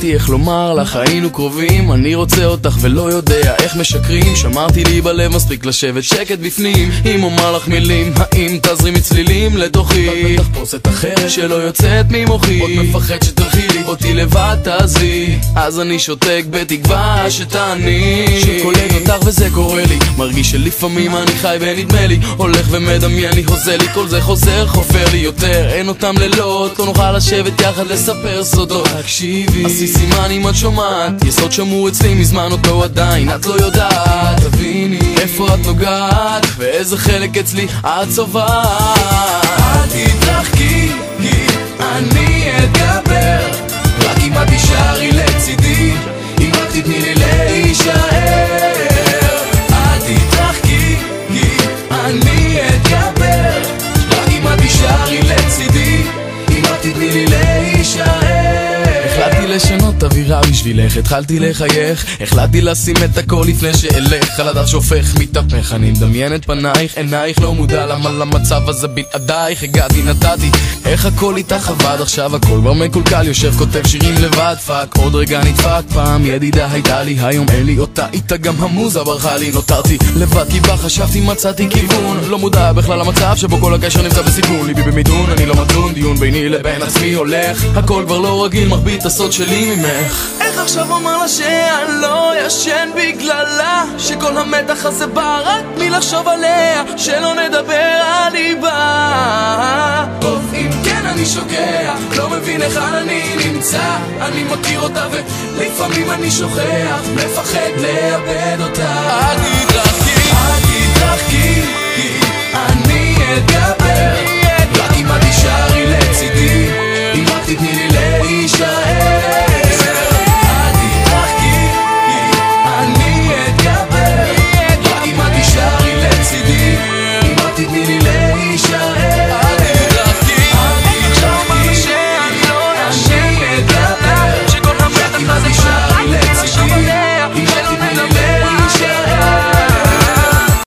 ידעתי איך לומר לך, היינו קרובים, אני רוצה אותך ולא יודע איך משקרים. שמרתי לי בלב מספיק לשבת שקט בפנים. אם אומר לך מילים, האם תזרימי צלילים לתוכי? בתחפושת אחרת שלא יוצאת ממוחי, עוד מפחד שתלכי לי, אותי לבד תעזבי. אז אני שותק בתקווה שתעני, שקולט אותך וזה קורה לי. מרגיש שלפעמים אני חי ונדמה לי, הולך ומדמיין לי, הוזה לי, כל זה חוזר, חופר לי יותר. אין אותם לילות, לא נוכל לשבת יחד לספר סודות. תקשיבי, עשי סימן אם את שומעת, יסוד שמור אצלי מזמן אותו עדיין את לא יודעת. תביני איפה את נוגעת ואיזה חלק אצלי את צובעת. אל תתרחקי כי אני אתגבר, רק אם את תישארי לצידי, אם רק תתני לי להישאר. אל תתרחקי כי אני אתגבר, רק אם את תישארי לצידי, אם רק תתני לי להישאר. החלטתי לשנות אווירה בשבילך, התחלתי לחייך, החלטתי לשים את הכל לפני שאלך. על הדף שופך מתהפך, אני מדמיין את פנייך, עינייך, לא מודע למה למצב הזה בלעדייך. הגעתי נתתי, איך הכל איתך עבד, עכשיו הכל כבר מקולקל, יושב כותב שירים לבד. פאק, עוד רגע נדפק, פעם ידידה הייתה לי, היום אין לי אותה, איתה גם המוזה ברחה לי. נותרתי לבד כי בה חשבתי מצאתי כיוון, לא מודע בכלל למצב שבו כל הקשר נמצא בסיכון. ליבי במיתון, אני לא מדון, דיון ביני לבין עצמי הולך, הכל כבר לא רגיל, מחביא את הסוד שלי ממך. איך עכשיו אומר לה שאני לא ישן בגללה, שכל המתח הזה בא רק מלחשוב עליה, שלא נדבר על ליבה. טוב אם כן אני שוקע, לא מבין איך אני נמצא, אני מכיר אותה ולפעמים אני שוכח, מפחד לאבד אותה.